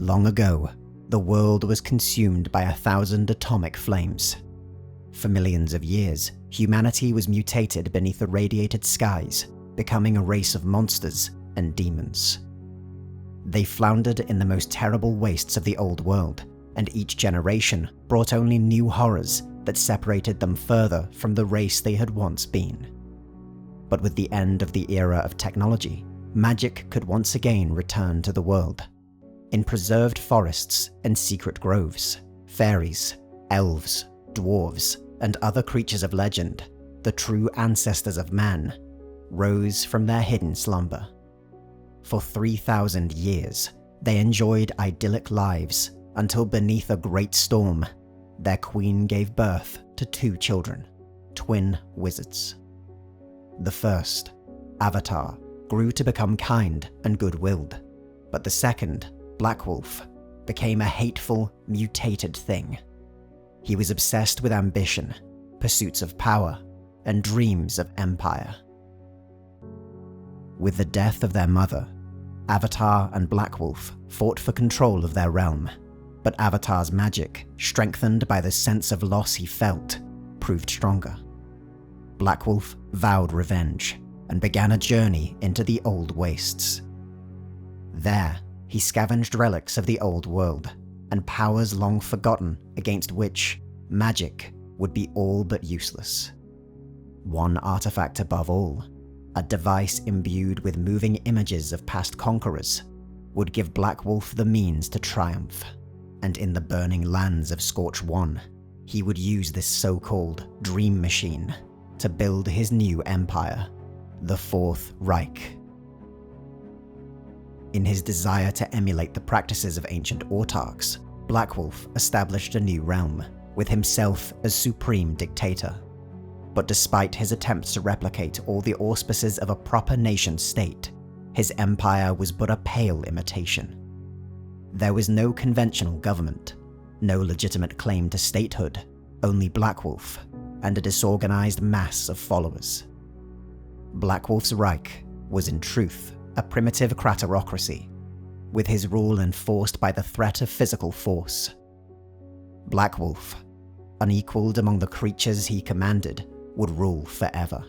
Long ago, the world was consumed by 1,000 atomic flames. For millions of years, humanity was mutated beneath the radiated skies, becoming a race of monsters and demons. They floundered in the most terrible wastes of the old world, and each generation brought only new horrors that separated them further from the race they had once been. But with the end of the era of technology, magic could once again return to the world. In preserved forests and secret groves, fairies, elves, dwarves, and other creatures of legend, the true ancestors of man, rose from their hidden slumber. For 3,000 years, they enjoyed idyllic lives until beneath a great storm, their queen gave birth to 2 children, twin wizards. The first, Avatar, grew to become kind and good-willed, but the second, Blackwolf, became a hateful, mutated thing. He was obsessed with ambition, pursuits of power, and dreams of empire. With the death of their mother, Avatar and Blackwolf fought for control of their realm, but Avatar's magic, strengthened by the sense of loss he felt, proved stronger. Blackwolf vowed revenge and began a journey into the old wastes. There, he scavenged relics of the old world and powers long forgotten against which magic would be all but useless. One artifact above all, a device imbued with moving images of past conquerors, would give Blackwolf the means to triumph, and in the burning lands of Scorch One, he would use this so-called dream machine to build his new empire, the Fourth Reich. In his desire to emulate the practices of ancient autarchs, Blackwolf established a new realm, with himself as supreme dictator. But despite his attempts to replicate all the auspices of a proper nation-state, his empire was but a pale imitation. There was no conventional government, no legitimate claim to statehood, only Blackwolf, and a disorganized mass of followers. Blackwolf's Reich was in truth a primitive craterocracy, with his rule enforced by the threat of physical force. Blackwolf, unequaled among the creatures he commanded, would rule forever.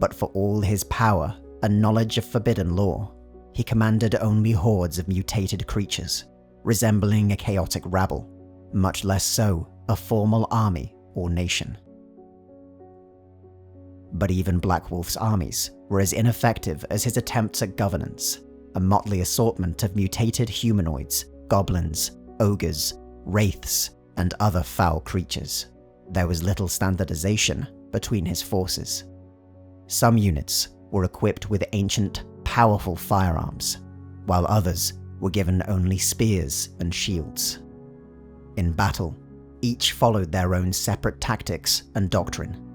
But for all his power and knowledge of forbidden law, he commanded only hordes of mutated creatures, resembling a chaotic rabble, much less so a formal army or nation. But even Blackwolf's armies were as ineffective as his attempts at governance, a motley assortment of mutated humanoids, goblins, ogres, wraiths, and other foul creatures. There was little standardization between his forces. Some units were equipped with ancient, powerful firearms, while others were given only spears and shields. In battle, each followed their own separate tactics and doctrine.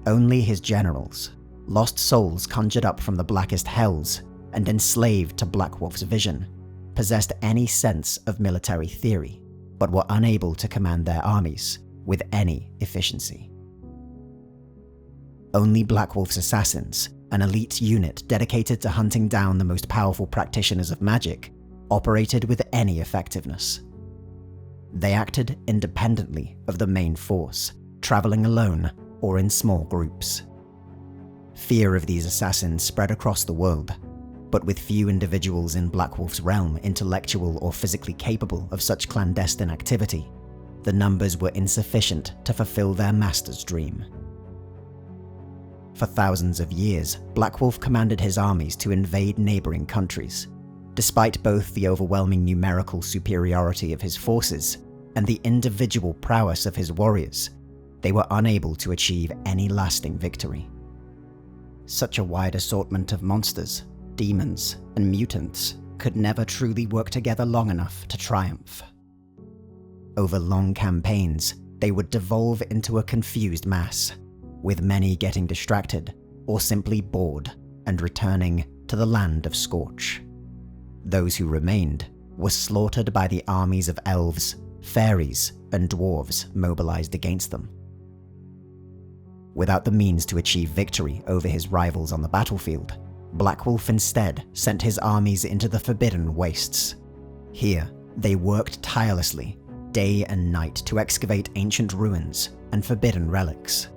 Only his generals, lost souls conjured up from the blackest hells and enslaved to Blackwolf's vision, possessed any sense of military theory, but were unable to command their armies with any efficiency. Only Blackwolf's assassins, an elite unit dedicated to hunting down the most powerful practitioners of magic, operated with any effectiveness. They acted independently of the main force, traveling alone or in small groups. Fear of these assassins spread across the world, but with few individuals in Blackwolf's realm intellectual or physically capable of such clandestine activity, the numbers were insufficient to fulfill their master's dream. For thousands of years, Blackwolf commanded his armies to invade neighboring countries. Despite both the overwhelming numerical superiority of his forces and the individual prowess of his warriors, they were unable to achieve any lasting victory. Such a wide assortment of monsters, demons, and mutants could never truly work together long enough to triumph. Over long campaigns, they would devolve into a confused mass, with many getting distracted or simply bored and returning to the land of Scorch. Those who remained were slaughtered by the armies of elves, fairies, and dwarves mobilized against them. Without the means to achieve victory over his rivals on the battlefield, Blackwolf instead sent his armies into the Forbidden Wastes. Here, they worked tirelessly, day and night, to excavate ancient ruins and forbidden relics.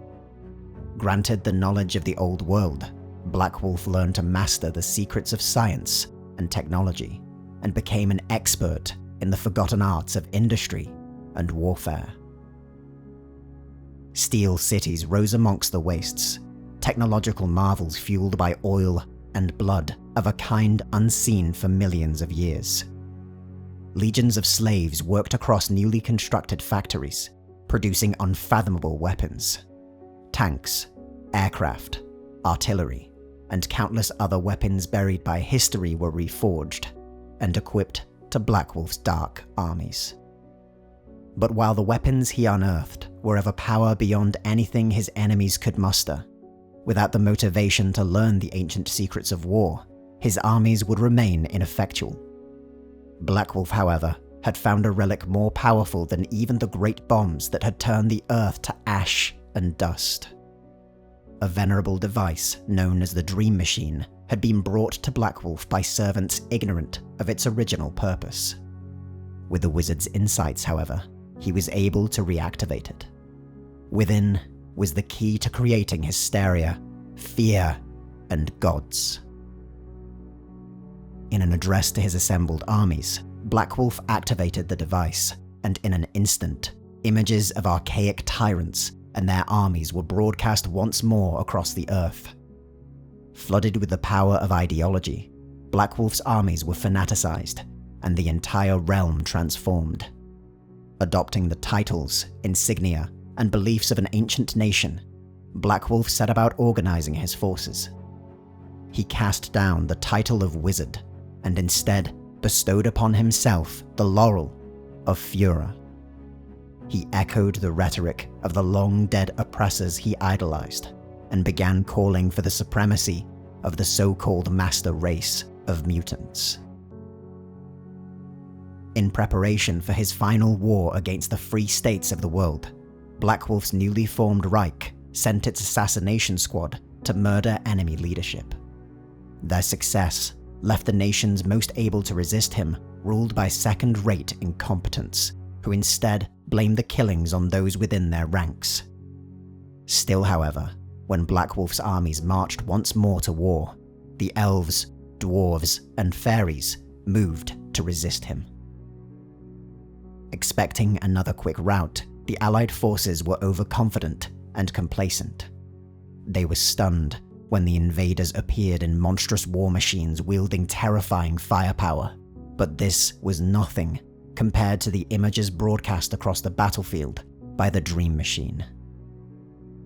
Granted the knowledge of the old world, Blackwolf learned to master the secrets of science and technology, and became an expert in the forgotten arts of industry and warfare. Steel cities rose amongst the wastes, technological marvels fueled by oil and blood of a kind unseen for millions of years. Legions of slaves worked across newly constructed factories, producing unfathomable weapons. Tanks, aircraft, artillery, and countless other weapons buried by history were reforged and equipped to Blackwolf's dark armies. But while the weapons he unearthed were of a power beyond anything his enemies could muster, without the motivation to learn the ancient secrets of war, his armies would remain ineffectual. Blackwolf, however, had found a relic more powerful than even the great bombs that had turned the earth to ash and dust. A venerable device known as the Dream Machine had been brought to Blackwolf by servants ignorant of its original purpose. With the wizard's insights, however, he was able to reactivate it. Within was the key to creating hysteria, fear, and gods. In an address to his assembled armies, Blackwolf activated the device, and in an instant, images of archaic tyrants and their armies were broadcast once more across the earth. Flooded with the power of ideology, Blackwolf's armies were fanaticized, and the entire realm transformed. Adopting the titles, insignia, and beliefs of an ancient nation, Blackwolf set about organizing his forces. He cast down the title of wizard, and instead bestowed upon himself the laurel of Führer. He echoed the rhetoric of the long-dead oppressors he idolized, and began calling for the supremacy of the so-called master race of mutants. In preparation for his final war against the free states of the world, Blackwolf's newly formed Reich sent its assassination squad to murder enemy leadership. Their success left the nations most able to resist him ruled by second-rate incompetents, who instead blamed the killings on those within their ranks. Still, however, when Blackwolf's armies marched once more to war, the elves, dwarves, and fairies moved to resist him. Expecting another quick rout, the Allied forces were overconfident and complacent. They were stunned when the invaders appeared in monstrous war machines wielding terrifying firepower, but this was nothing compared to the images broadcast across the battlefield by the Dream Machine.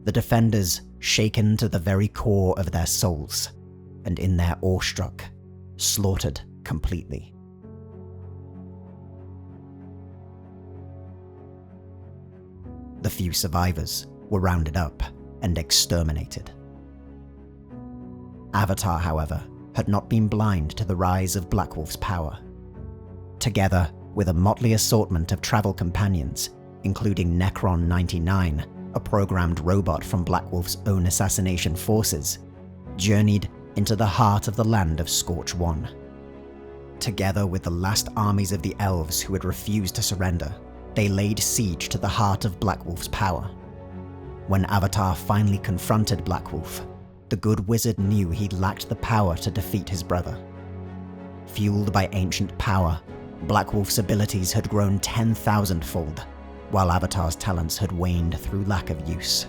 The defenders, shaken to the very core of their souls, and in their awestruck, slaughtered completely. The few survivors were rounded up and exterminated. Avatar, however, had not been blind to the rise of Blackwolf's power. Together with a motley assortment of travel companions, including Necron 99, a programmed robot from Blackwolf's own assassination forces, journeyed into the heart of the land of Scorch One. Together with the last armies of the elves who had refused to surrender, they laid siege to the heart of Blackwolf's power. When Avatar finally confronted Blackwolf, the good wizard knew he lacked the power to defeat his brother. Fueled by ancient power, Blackwolf's abilities had grown 10,000-fold, while Avatar's talents had waned through lack of use.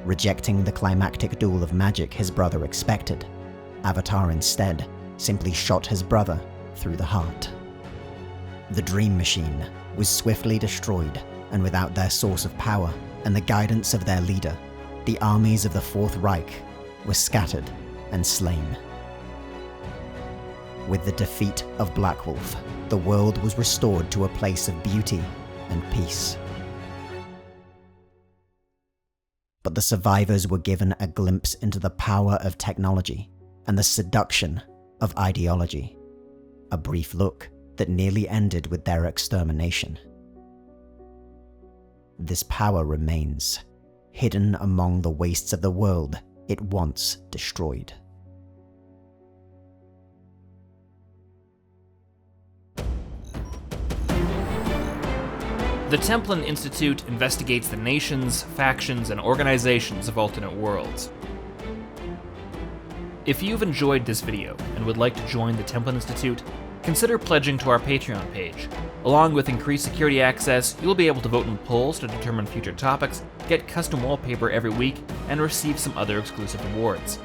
Rejecting the climactic duel of magic his brother expected, Avatar instead simply shot his brother through the heart. The Dream Machine was swiftly destroyed, and without their source of power and the guidance of their leader, the armies of the Fourth Reich were scattered and slain. With the defeat of Blackwolf, the world was restored to a place of beauty and peace. But the survivors were given a glimpse into the power of technology and the seduction of ideology, a brief look that nearly ended with their extermination. This power remains, hidden among the wastes of the world it once destroyed. The Templin Institute investigates the nations, factions, and organizations of alternate worlds. If you've enjoyed this video and would like to join the Templin Institute, consider pledging to our Patreon page. Along with increased security access, you'll be able to vote in polls to determine future topics, get custom wallpaper every week, and receive some other exclusive rewards.